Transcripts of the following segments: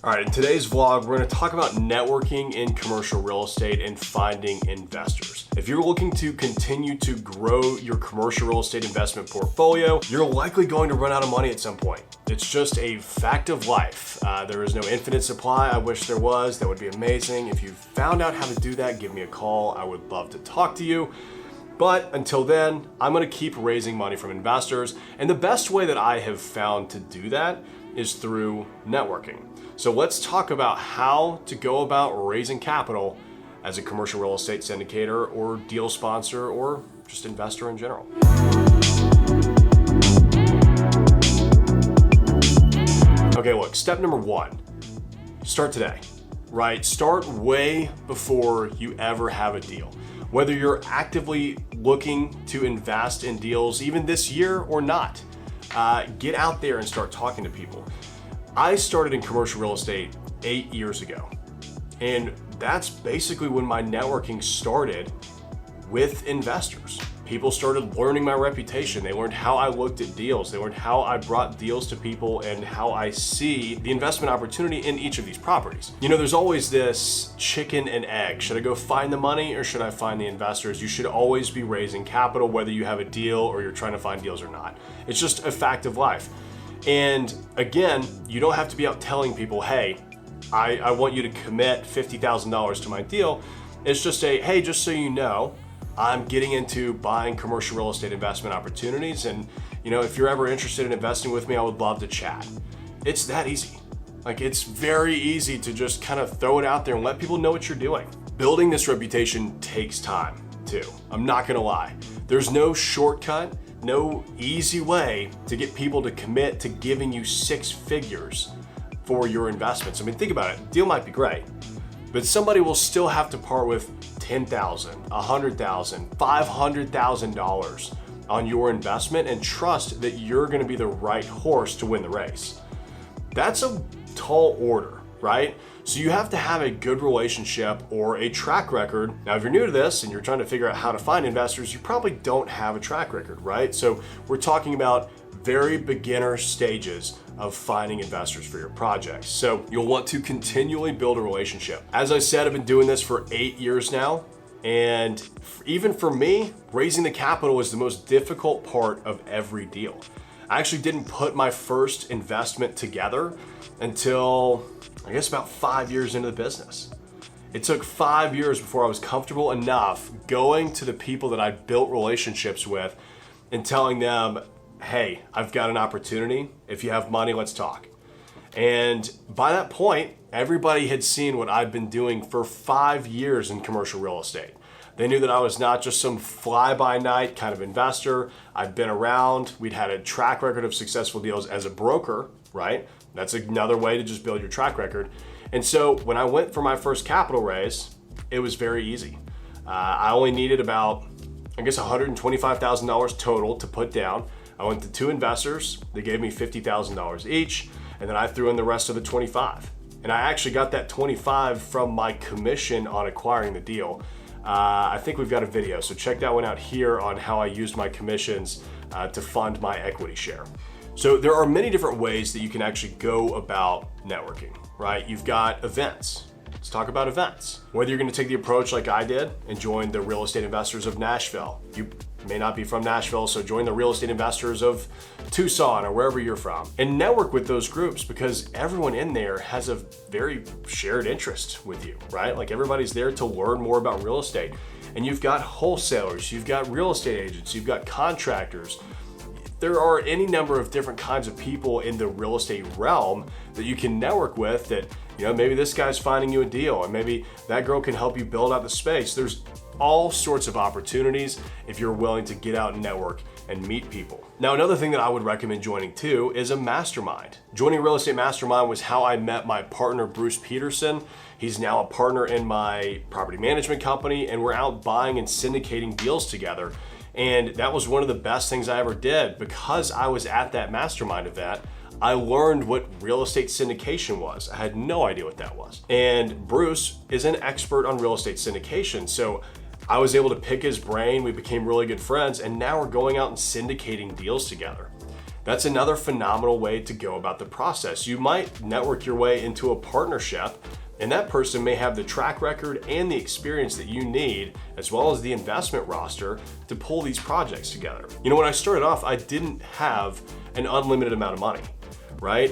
All right, in today's vlog, we're gonna talk about networking in commercial real estate and finding investors. If you're looking to continue to grow your commercial real estate investment portfolio, you're likely going to run out of money at some point. It's just a fact of life. There is no infinite supply. I wish there was. That would be amazing. If you found out how to do that, give me a call. I would love to talk to you. But until then, I'm gonna keep raising money from investors. And the best way that I have found to do that is through networking. So let's talk about how to go about raising capital as a commercial real estate syndicator or deal sponsor or just investor in general. Okay, look, step number one, start today, right? Start way before you ever have a deal. Whether you're actively looking to invest in deals even this year or not, get out there and start talking to people. I started in commercial real estate 8 years ago, and that's basically when my networking started with investors. People started learning my reputation. They learned how I looked at deals. They learned how I brought deals to people and how I see the investment opportunity in each of these properties. You know, there's always this chicken and egg. Should I go find the money or should I find the investors? You should always be raising capital, whether you have a deal or you're trying to find deals or not. It's just a fact of life. And again, you don't have to be out telling people, hey, I want you to commit $50,000 to my deal. It's just hey, just so you know, I'm getting into buying commercial real estate investment opportunities. And you know, if you're ever interested in investing with me, I would love to chat. It's that easy. Like, it's very easy to just kind of throw it out there and let people know what you're doing. Building this reputation takes time too. I'm not gonna lie. There's no shortcut, no easy way to get people to commit to giving you 6 figures for your investments. I mean, think about it. Deal might be great, but somebody will still have to part with $10,000, $100,000, $500,000 on your investment and trust that you're gonna be the right horse to win the race. That's a tall order, right? So you have to have a good relationship or a track record. Now, if you're new to this and you're trying to figure out how to find investors, you probably don't have a track record, right? So we're talking about very beginner stages of finding investors for your projects. So you'll want to continually build a relationship. As I said, I've been doing this for 8 years now. And even for me, raising the capital was the most difficult part of every deal. I actually didn't put my first investment together until, I guess, about 5 years into the business. It took 5 years before I was comfortable enough going to the people that I built relationships with and telling them, hey, I've got an opportunity. If you have money, let's talk. And by that point, everybody had seen what I'd been doing for 5 years in commercial real estate. They knew that I was not just some fly-by-night kind of investor. I'd been around. We'd had a track record of successful deals as a broker, right? That's another way to just build your track record. And so when I went for my first capital raise, it was very easy. I only needed about, I guess, $125,000 total to put down. I went to 2 investors. They gave me $50,000 each, and then I threw in the rest of the 25. And I actually got that 25 from my commission on acquiring the deal. I think we've got a video, so check that one out here on how I used my commissions to fund my equity share. So there are many different ways that you can actually go about networking, right? You've got events. Let's talk about events. Whether you're gonna take the approach like I did and join the Real Estate Investors of Nashville. You may not be from Nashville, so join the Real Estate Investors of Tucson or wherever you're from. And network with those groups because everyone in there has a very shared interest with you, right? Like, everybody's there to learn more about real estate. And you've got wholesalers, you've got real estate agents, you've got contractors. There are any number of different kinds of people in the real estate realm that you can network with that, you know, maybe this guy's finding you a deal and maybe that girl can help you build out the space. There's all sorts of opportunities if you're willing to get out and network and meet people. Now, another thing that I would recommend joining too is a mastermind. Joining a real estate mastermind was how I met my partner, Bruce Peterson. He's now a partner in my property management company, and we're out buying and syndicating deals together. And that was one of the best things I ever did because I was at that mastermind event. I learned what real estate syndication was. I had no idea what that was. And Bruce is an expert on real estate syndication. So I was able to pick his brain. We became really good friends. And now we're going out and syndicating deals together. That's another phenomenal way to go about the process. You might network your way into a partnership, and that person may have the track record and the experience that you need, as well as the investment roster to pull these projects together. You know, when I started off, I didn't have an unlimited amount of money, right?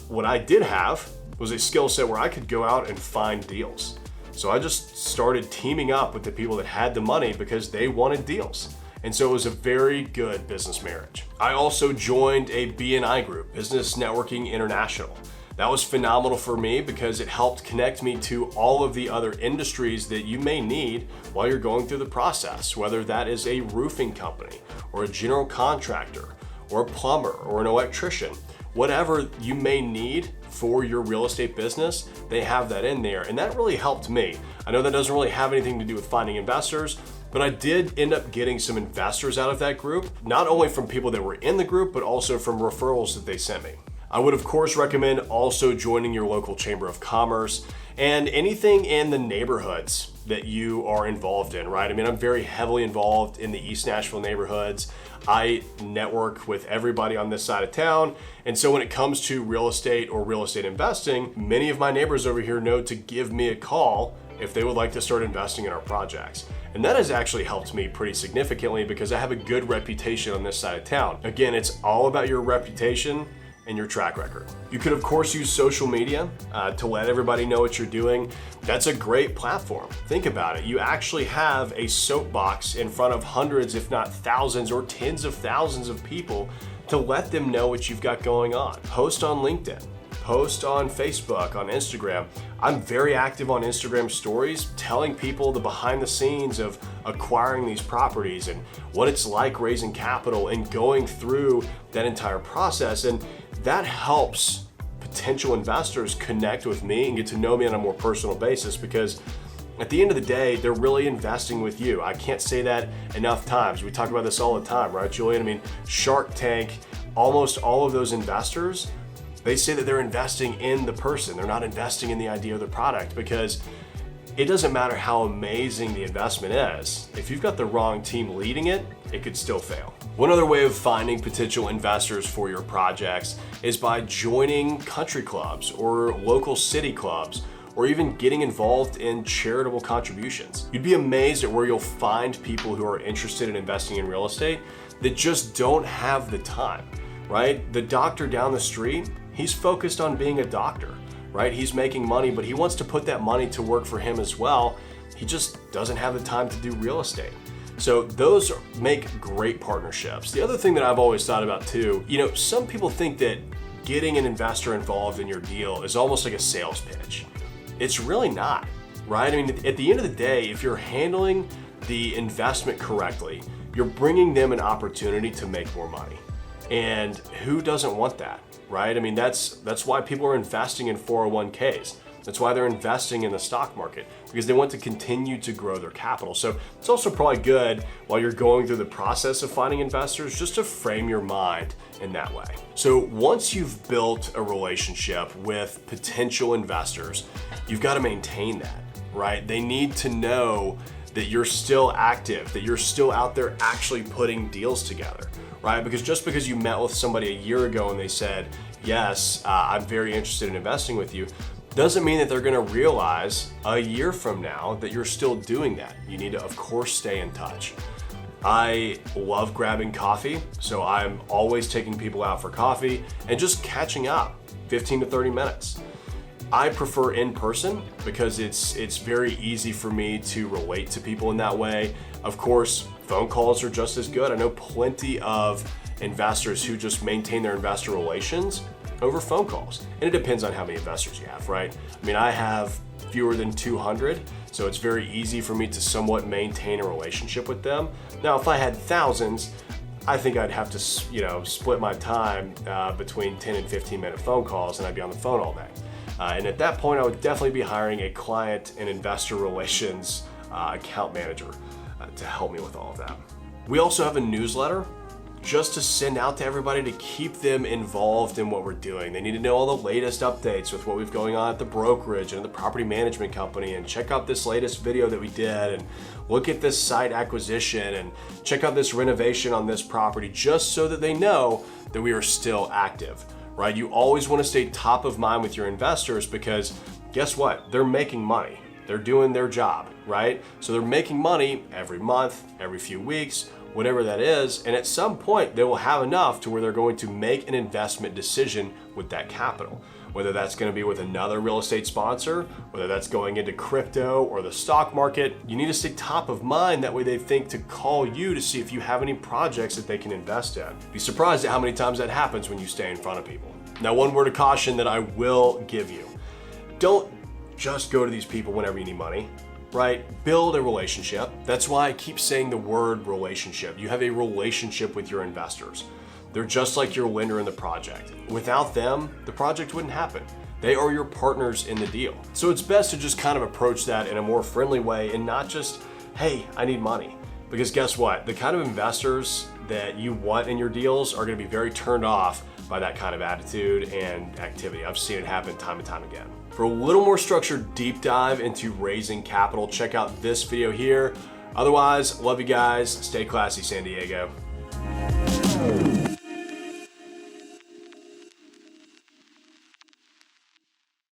What I did have was a skill set where I could go out and find deals. So I just started teaming up with the people that had the money because they wanted deals. And so it was a very good business marriage. I also joined a BNI group, Business Networking International. That was phenomenal for me because it helped connect me to all of the other industries that you may need while you're going through the process, whether that is a roofing company or a general contractor or a plumber or an electrician. Whatever you may need for your real estate business, they have that in there. And that really helped me. I know that doesn't really have anything to do with finding investors, but I did end up getting some investors out of that group, not only from people that were in the group, but also from referrals that they sent me. I would of course recommend also joining your local chamber of commerce and anything in the neighborhoods that you are involved in, right? I mean, I'm very heavily involved in the East Nashville neighborhoods. I network with everybody on this side of town. And so when it comes to real estate or real estate investing, many of my neighbors over here know to give me a call if they would like to start investing in our projects. And that has actually helped me pretty significantly because I have a good reputation on this side of town. Again, it's all about your reputation and your track record. You could of course use social media to let everybody know what you're doing. That's a great platform. Think about it. You actually have a soapbox in front of hundreds, if not thousands or tens of thousands of people to let them know what you've got going on. Post on LinkedIn, post on Facebook, on Instagram. I'm very active on Instagram stories, telling people the behind the scenes of acquiring these properties and what it's like raising capital and going through that entire process. And that helps potential investors connect with me and get to know me on a more personal basis because at the end of the day, they're really investing with you. I can't say that enough times. We talk about this all the time, right, Julian? I mean, Shark Tank, almost all of those investors, they say that they're investing in the person. They're not investing in the idea of the product because it doesn't matter how amazing the investment is. If you've got the wrong team leading it, it could still fail. One other way of finding potential investors for your projects is by joining country clubs or local city clubs, or even getting involved in charitable contributions. You'd be amazed at where you'll find people who are interested in investing in real estate that just don't have the time, right? The doctor down the street, he's focused on being a doctor, right? He's making money, but he wants to put that money to work for him as well. He just doesn't have the time to do real estate. So those make great partnerships. The other thing that I've always thought about too, you know, some people think that getting an investor involved in your deal is almost like a sales pitch. It's really not, right? I mean, at the end of the day, if you're handling the investment correctly, you're bringing them an opportunity to make more money. And who doesn't want that, right? I mean, that's why people are investing in 401ks. That's why they're investing in the stock market, because they want to continue to grow their capital. So it's also probably good while you're going through the process of finding investors, just to frame your mind in that way. So once you've built a relationship with potential investors, you've got to maintain that, right? They need to know that you're still active, that you're still out there actually putting deals together, right? Because just because you met with somebody a year ago and they said, yes, I'm very interested in investing with you, doesn't mean that they're gonna realize a year from now that you're still doing that. You need to, of course, stay in touch. I love grabbing coffee, so I'm always taking people out for coffee and just catching up 15 to 30 minutes. I prefer in person because it's very easy for me to relate to people in that way. Of course, phone calls are just as good. I know plenty of investors who just maintain their investor relations over phone calls. And it depends on how many investors you have, right? I mean, I have fewer than 200, so it's very easy for me to somewhat maintain a relationship with them. Now, if I had thousands, I think I'd have to, split my time between 10 and 15-minute phone calls, and I'd be on the phone all day. And at that point, I would definitely be hiring a client and investor relations account manager to help me with all of that. We also have a newsletter just to send out to everybody to keep them involved in what we're doing. They need to know all the latest updates with what we've going on at the brokerage and the property management company, and check out this latest video that we did, and look at this site acquisition, and check out this renovation on this property, just so that they know that we are still active, right? You always want to stay top of mind with your investors, because guess what? They're making money. They're doing their job, right? So they're making money every month, every few weeks, whatever that is, and at some point they will have enough to where they're going to make an investment decision with that capital. Whether that's going to be with another real estate sponsor, whether that's going into crypto or the stock market, you need to stay top of mind. That way they think to call you to see if you have any projects that they can invest in. Be surprised at how many times that happens when you stay in front of people. Now, one word of caution that I will give you: don't just go to these people whenever you need money. Right? Build a relationship. That's why I keep saying the word relationship. You have a relationship with your investors. They're just like your lender in the project. Without them, the project wouldn't happen. They are your partners in the deal. So it's best to just kind of approach that in a more friendly way, and not just, hey, I need money. Because guess what? The kind of investors that you want in your deals are going to be very turned off by that kind of attitude and activity. I've seen it happen time and time again. For a little more structured deep dive into raising capital, check out this video here. Otherwise, love you guys. Stay classy, San Diego.